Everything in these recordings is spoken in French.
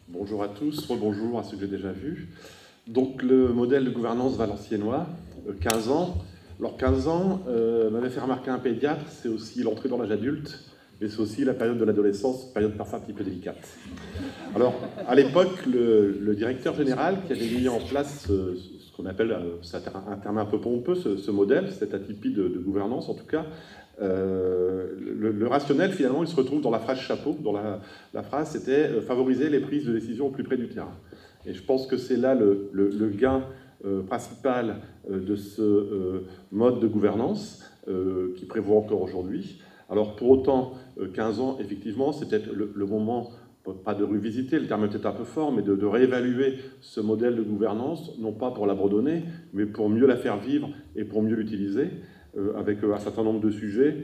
Bonjour à tous, rebonjour à ceux que j'ai déjà vus. Donc le modèle de gouvernance valenciennois, 15 ans. Alors 15 ans, m'avait fait remarquer un pédiatre, c'est aussi l'entrée dans l'âge adulte, mais c'est aussi la période de l'adolescence, période parfois un petit peu délicate. Alors à l'époque, le directeur général qui avait mis en place ce qu'on appelle, c'est un terme un peu pompeux, ce modèle, cette atypie de gouvernance en tout cas, le rationnel, finalement, il se retrouve dans la phrase chapeau, dont la phrase c'était favoriser les prises de décision au plus près du terrain. Et je pense que c'est là le gain principal de ce mode de gouvernance qui prévaut encore aujourd'hui. Alors pour autant, 15 ans, effectivement, c'est peut-être le moment, pas de revisiter, le terme est peut-être un peu fort, mais de réévaluer ce modèle de gouvernance, non pas pour l'abandonner, mais pour mieux la faire vivre et pour mieux l'utiliser. Avec un certain nombre de sujets,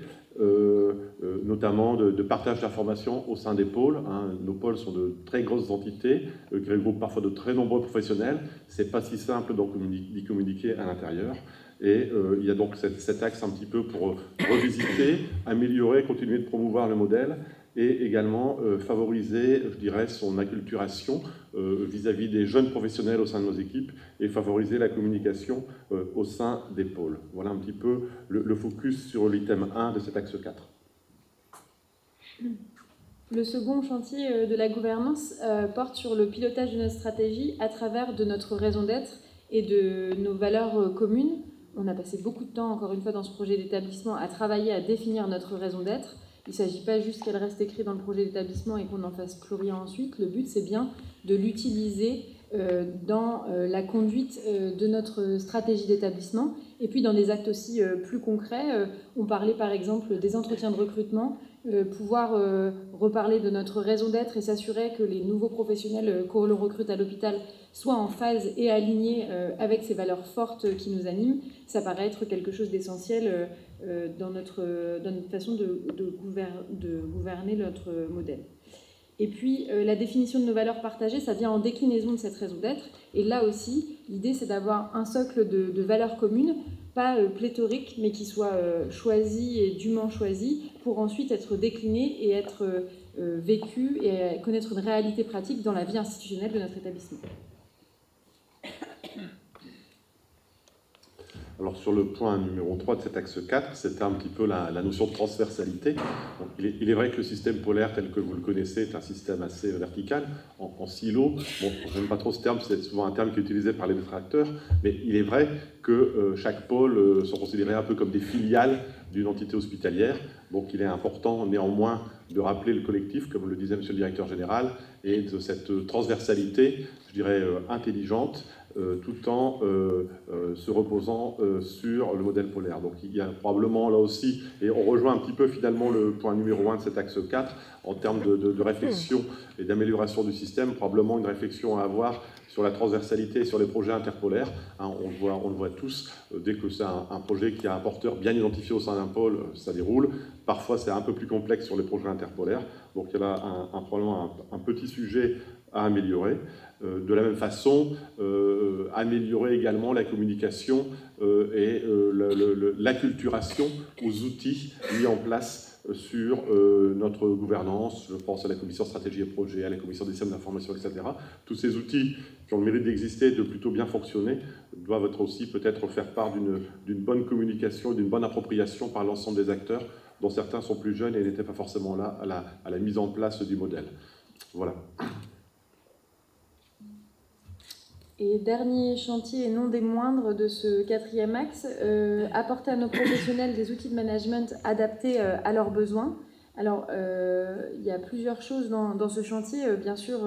notamment de partage d'informations au sein des pôles. Nos pôles sont de très grosses entités qui regroupent parfois de très nombreux professionnels. Ce n'est pas si simple d'y communiquer à l'intérieur. Et il y a donc cet axe un petit peu pour revisiter, améliorer, continuer de promouvoir le modèle et également favoriser, je dirais, son acculturation vis-à-vis des jeunes professionnels au sein de nos équipes et favoriser la communication au sein des pôles. Voilà un petit peu le focus sur l'item 1 de cet axe 4. Le second chantier de la gouvernance porte sur le pilotage de notre stratégie à travers de notre raison d'être et de nos valeurs communes. On a passé beaucoup de temps, encore une fois, dans ce projet d'établissement à travailler à définir notre raison d'être. Il ne s'agit pas juste qu'elle reste écrite dans le projet d'établissement et qu'on n'en fasse plus rien ensuite. Le but, c'est bien de l'utiliser dans la conduite de notre stratégie d'établissement et puis dans des actes aussi plus concrets. On parlait par exemple des entretiens de recrutement, pouvoir reparler de notre raison d'être et s'assurer que les nouveaux professionnels que l'on recrute à l'hôpital soient en phase et alignés avec ces valeurs fortes qui nous animent. Ça paraît être quelque chose d'essentiel dans notre façon de gouverner notre modèle. Et puis, la définition de nos valeurs partagées, ça vient en déclinaison de cette raison d'être. Et là aussi, l'idée, c'est d'avoir un socle de valeurs communes, pas pléthorique, mais qui soit choisi et dûment choisi, pour ensuite être décliné et être vécu et connaître une réalité pratique dans la vie institutionnelle de notre établissement. Alors sur le point numéro 3 de cet axe 4, c'était un petit peu la notion de transversalité. Donc, il est vrai que le système polaire tel que vous le connaissez est un système assez vertical, en silo. Bon, je n'aime pas trop ce terme, c'est souvent un terme qui est utilisé par les détracteurs, mais il est vrai que chaque pôle sont considérés un peu comme des filiales d'une entité hospitalière. Donc il est important néanmoins de rappeler le collectif, comme le disait Monsieur le Directeur Général, et de cette transversalité, je dirais, intelligente, tout en se reposant sur le modèle polaire. Donc il y a probablement là aussi, et on rejoint un petit peu finalement le point numéro 1 de cet axe 4, en termes de réflexion et d'amélioration du système, probablement une réflexion à avoir sur la transversalité et sur les projets interpolaires. On le voit tous, dès que c'est un projet qui a un porteur bien identifié au sein d'un pôle, ça déroule. Parfois c'est un peu plus complexe sur les projets interpolaires, donc il y a là probablement un petit sujet à améliorer. De la même façon, améliorer également la communication et l'acculturation aux outils mis en place sur notre gouvernance. Je pense à la commission stratégie et projet, à la commission des systèmes d'information, etc. Tous ces outils qui ont le mérite d'exister et de plutôt bien fonctionner doivent être aussi peut-être faire part d'une bonne communication, d'une bonne appropriation par l'ensemble des acteurs, dont certains sont plus jeunes et n'étaient pas forcément là à la mise en place du modèle. Voilà. Et dernier chantier et non des moindres de ce quatrième axe, apporter à nos professionnels des outils de management adaptés à leurs besoins. Alors, il y a plusieurs choses dans ce chantier. Bien sûr,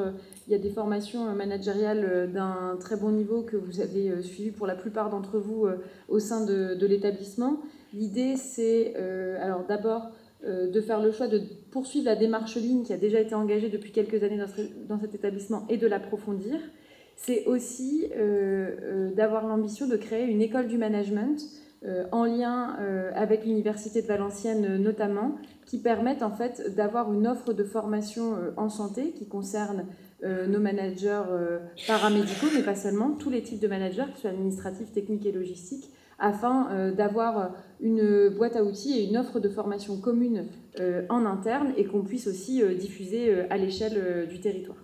il y a des formations managériales d'un très bon niveau que vous avez suivies pour la plupart d'entre vous au sein de l'établissement. L'idée, c'est alors d'abord de faire le choix de poursuivre la démarche ligne qui a déjà été engagée depuis quelques années dans cet établissement et de l'approfondir. C'est aussi d'avoir l'ambition de créer une école du management en lien avec l'Université de Valenciennes notamment, qui permettent en fait d'avoir une offre de formation en santé qui concerne nos managers paramédicaux, mais pas seulement, tous les types de managers, que ce soit administratifs, techniques et logistiques, afin d'avoir une boîte à outils et une offre de formation commune en interne et qu'on puisse aussi diffuser à l'échelle du territoire.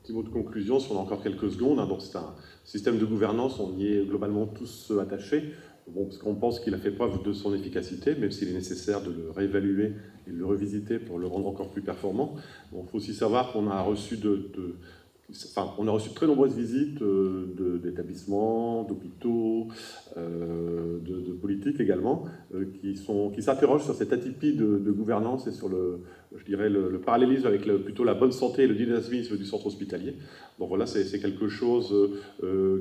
Petit mot de conclusion, si on a encore quelques secondes. Donc c'est un système de gouvernance, on y est globalement tous attachés. Bon, parce qu'on pense qu'il a fait preuve de son efficacité, même s'il est nécessaire de le réévaluer et de le revisiter pour le rendre encore plus performant. Il faut aussi savoir qu'on a reçu on a reçu de très nombreuses visites d'établissements, d'hôpitaux, de politiques également, qui s'interrogent sur cette atypie de gouvernance et sur je dirais le parallélisme avec plutôt la bonne santé et le dynamisme du centre hospitalier. Donc voilà, c'est quelque chose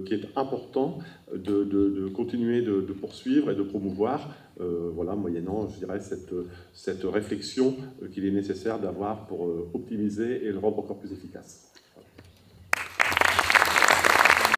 qui est important de continuer de poursuivre et de promouvoir, voilà, moyennant, je dirais, cette réflexion qu'il est nécessaire d'avoir pour optimiser et le rendre encore plus efficace.